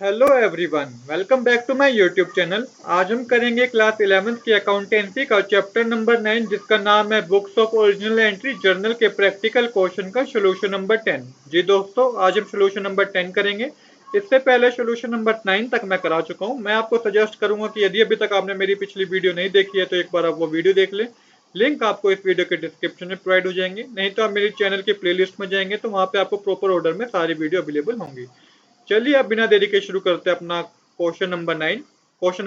Hello everyone, welcome back to my YouTube channel. आज हम करेंगे क्लास 11th की अकाउंटेंसी का चैप्टर नंबर 9 जिसका नाम है books of original entry journal के प्रैक्टिकल क्वेश्चन का सोल्यूशन नंबर 10। जी दोस्तों, आज हम सोल्यूशन नंबर 10 करेंगे। इससे पहले सोल्यूशन नंबर 9 तक मैं करा चुका हूँ। मैं आपको सजेस्ट करूंगा कि यदि अभी तक आपने मेरी पिछली वीडियो नहीं देखी है तो एक बार आप वो वीडियो देख लें। लिंक आपको इस वीडियो के डिस्क्रिप्शन में प्रोवाइड हो जाएंगे, नहीं तो आप मेरे चैनल के प्लेलिस्ट में जाएंगे तो वहाँ पे आपको प्रॉपर ऑर्डर में सारी वीडियो अवेलेबल होंगी। चलिए अब बिना देरी के शुरू करते हैं अपना क्वेश्चन नंबर 9। क्वेश्चन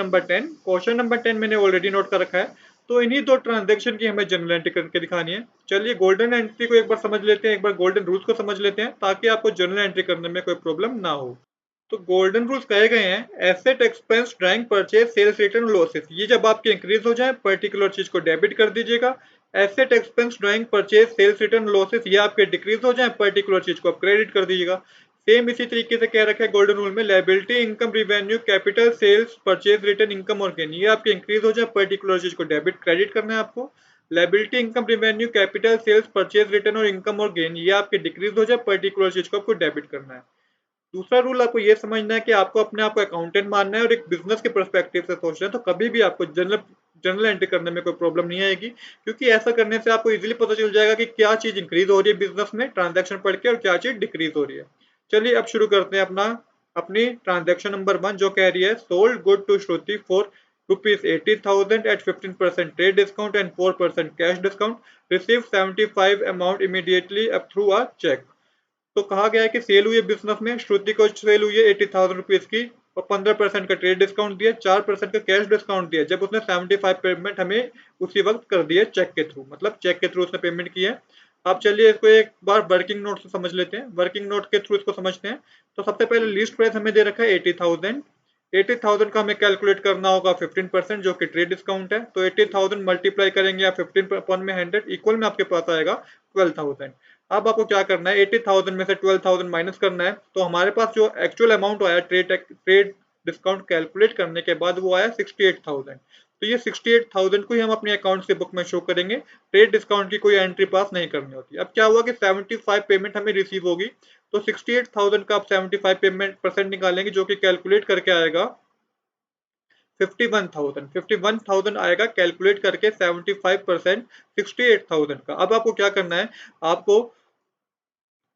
नंबर 10 मैंने ऑलरेडी नोट कर रखा है। तो इन्हीं दो ट्रांजैक्शन की हमें जनरल एंट्री करके दिखानी है। चलिए गोल्डन एंट्री को एक बार समझ लेते हैं, एक बार गोल्डन रूल्स को समझ लेते हैं ताकि आपको जनरल एंट्री करने में कोई प्रॉब्लम ना हो। तो गोल्डन रूल्स कहे गए हैं asset expense drawing purchase sales return losses, ये जब आपके इंक्रीज हो जाए पर्टिकुलर चीज को डेबिट कर दीजिएगा। Asset expense drawing purchase sales return losses ये आपके डिक्रीज हो जाए पर्टिकुलर चीज को आप क्रेडिट कर दीजिएगा। सेम इसी तरीके से कह रखा है गोल्डन रूल में liability income revenue capital sales purchase return income और गेन ये आपके इंक्रीज हो जाए पर्टिकुलर चीज को डेबिट क्रेडिट करना है आपको। Liability income revenue capital sales purchase return और इनकम और गेन ये आपके डिक्रीज हो जाए पर्टिकुलर चीज को आपको डेबिट करना है। दूसरा रूल आपको ये समझना है कि आपको अपने आप को अकाउंटेंट मानना है और एक बिजनेस के पर्सपेक्टिव से सोचना है, तो कभी भी आपको जनरल जनरल एंट्री करने में कोई प्रॉब्लम नहीं आएगी, क्योंकि ऐसा करने से आपको इजीली पता चल जाएगा कि क्या चीज इंक्रीज हो रही है बिजनेस में ट्रांजैक्शन पढ़ के और क्या चीज डिक्रीज हो रही है। चलिए अब शुरू करते हैं अपनी ट्रांजैक्शन नंबर 1 जो कह रही है sold good to Shruti for ₹80,000 at 15% trade discount and 4% cash discount, receive 75 amount immediately up through a check। तो कहा गया है कि सेल हुई है बिजनेस में, श्रुति को सेल हुई है 80,000 रुपीज की और 15% का ट्रेड डिस्काउंट दिया, 4% का कैश डिस्काउंट दिया जब उसने 75 पेमेंट हमें उसी वक्त कर दिए चेक के थ्रू, मतलब चेक के थ्रू उसने पेमेंट की है। अब चलिए इसको एक बार वर्किंग नोट से समझ लेते हैं, वर्किंग नोट के थ्रू इसको समझते हैं। तो सबसे पहले लिस्ट प्राइस हमें दे रखा है 80,000। 80,000 का हमें कैलकुलेट करना होगा 15% जो कि ट्रेड डिस्काउंट है, तो 80,000 मल्टीप्लाई करेंगे आप 15 अपन में 100 इक्वल में आपके पास आएगा 12,000। अब आपको क्या करना है 80,000 में से 12,000 माइनस करना है, तो हमारे पास जो एक्चुअल अमाउंट आया ट्रेड डिस्काउंट कैलकुलेट करने के बाद वो आया 68,000। तो ये 68,000 को ही हम अपने अकाउंट से बुक में शो करेंगे, ट्रेड डिस्काउंट की कोई एंट्री पास नहीं करनी होती। अब क्या हुआ कि 75 पेमेंट हमें रिसीव होगी, तो 68,000 का आप 75 पेमेंट परसेंट निकालेंगे जो कि कैलकुलेट करके आएगा 51,000। 51,000 आएगा कैलकुलेट करके 75% 68,000 का। अब आपको क्या करना है, आपको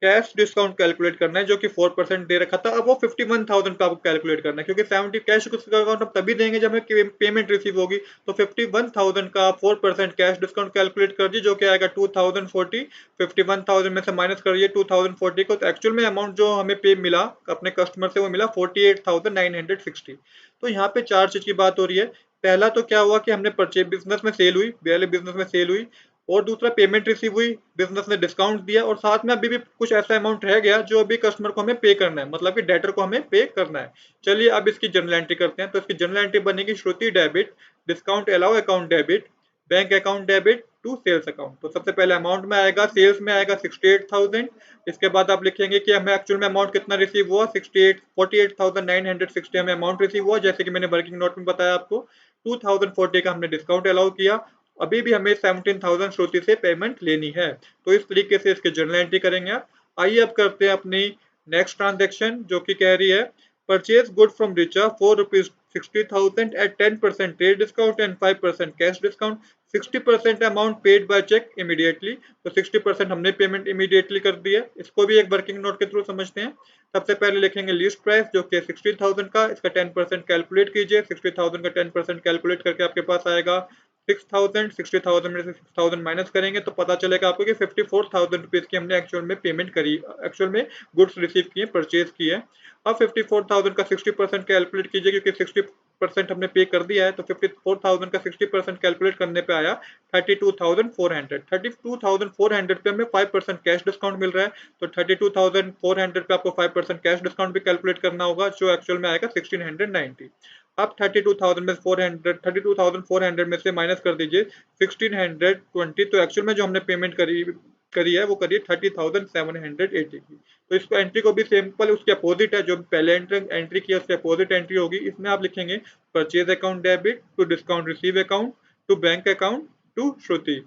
कैश डिस्काउंट कैलकुलेट करना है जो कि 4% दे रखा था। अब वो 51,000 का आपको कैलकुलेट करना है, क्योंकि 70 कैश डिस्काउंट हम तभी देंगे जब हमें पेमेंट रिसीव होगी। तो 51,000 का 4% कैश डिस्काउंट कैलकुलेट कर दिए जो कि आएगा 2040। 51,000 में से माइनस करिए 2040 को, तो एक्चुअल में अमाउंट जो हमें पे मिला अपने कस्टमर से वो मिला 48,960। तो यहाँ पे चार चीज की बात हो रही है। पहला तो क्या हुआ कि हमने परचेज बिजनेस में सेल हुई, पहले बिजनेस में सेल हुई, और दूसरा पेमेंट रिसीव हुई, बिजनेस ने डिस्काउंट दिया, और साथ में अभी भी कुछ ऐसा अमाउंट रह गया जो अभी कस्टमर को हमें पे करना है, मतलब कि डेटर को हमें पे करना है। चलिए अब इसकी जनरल एंट्री करते हैं। तो इसकी जनरल एंट्री बनेगी Shruti debit discount allow account debit bank account debit to sales account. तो सबसे पहले अमाउंट में आएगा, सेल्स में आएगा 68,000। इसके बाद आप लिखेंगे कि हमें एक्चुअल में अमाउंट कितना रिसीव हुआ, 48,960 हमें अमाउंट रिसीव हुआ, जैसे कि मैंने वर्किंग नोट में बताया आपको। 2040 का हमने डिस्काउंट अलाउ किया, अभी भी हमें 17,000 श्रुति से पेमेंट लेनी है। तो इस तरीके से इसके जर्नल एंट्री करेंगे आप। आइए अब करते हैं अपनी नेक्स्ट ट्रांजेक्शन जो कि कह रही है purchase good from Richa for ₹60,000 at 10% trade discount and 5% cash discount. 60% amount paid by cheque immediately, तो 60% हमने पेमेंट इमीडिएटली कर दी है। इसको भी एक वर्किंग नोट के थ्रू समझते हैं। सबसे पहले लिखेंगे लिस्ट प्राइस जो कि 60,000 का, इसका 10% कैलकुलेट कीजिए। 60,000 का 10% कैलकुलेट करके आपके पास आएगा 6,000। 60,000 में से 6,000 माइनस करेंगे तो पता चलेगा आपको कि 54,000 रुपीज की हमने एक्चुअल में पेमेंट करी, एक्चुअल में गुड्स रिसीव किए, परचेज किए। अब 54,000 का 60% कैलकुलेट कीजिए, क्योंकि 60% हमने पे कर दिया है, तो 54,000 का 60% कैलकुलेट करने पे आया 32,400। 32,400 पे हमें 5% कैश डिस्काउंट मिल रहा है, तो 32,400 पे आपको 5% कैश डिस्काउंट भी कैलकुलेट करना होगा जो एक्चुअल में आएगा 1,690। अब 32,400 में से माइनस कर दीजिए 1,620, तो एक्चुअल में जो हमने पेमेंट करी करी है वो करिए 30,780 की। तो इसको एंट्री को भी सिंपल उसके अपोजिट है, जो पहले एंट्री किया उसके अपोजिट एंट्री होगी। इसमें आप लिखेंगे purchase account debit to discount receive account to bank account to Shruti.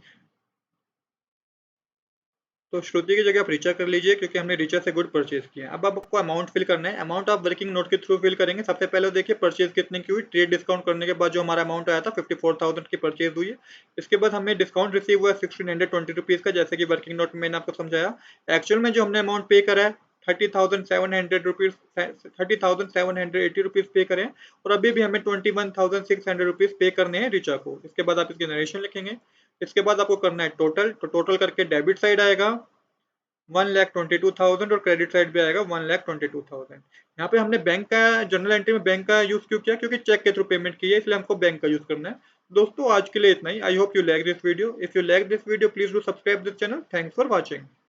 तो श्रुति की जगह आप रिचा कर लीजिए क्योंकि हमने रिचा से गुड परचेज किया। अब आपको अमाउंट फिल करना है। अमाउंट आप वर्किंग नोट के थ्रू फिल करेंगे। सबसे पहले देखिए परचेज कितने की हुई। ट्रेड डिस्काउंट करने के बाद जो हमारा अमाउंट आया था 54,000 की परचेज हुई है। इसके बाद हमें डिस्काउंट रिसीव हुआ है 1620 का, जैसे कि वर्किंग नोट में मैंने आपको समझाया। एक्चुअल में जो हमने अमाउंट पे करा है 30,700 रुपीज 30,780 रुपीज पे करें, और अभी भी हमें 21,600 रुपीज पे करने हैं रिचा को। इसके बाद आप इसकी नरेशन लिखेंगे। इसके बाद आपको करना है टोटल, तो टोटल करके डेबिट साइड आएगा 1,22,000 और क्रेडिट साइड भी आएगा 1,22,000। यहाँ पे हमने बैंक का जनरल एंट्री में बैंक का यूज क्यों किया, क्योंकि चेक के थ्रू पेमेंट की है, इसलिए हमको बैंक का यूज करना है। दोस्तों आज के लिए इतना ही। I hope you like this video. If you like this video please do subscribe this channel. Thanks for watching.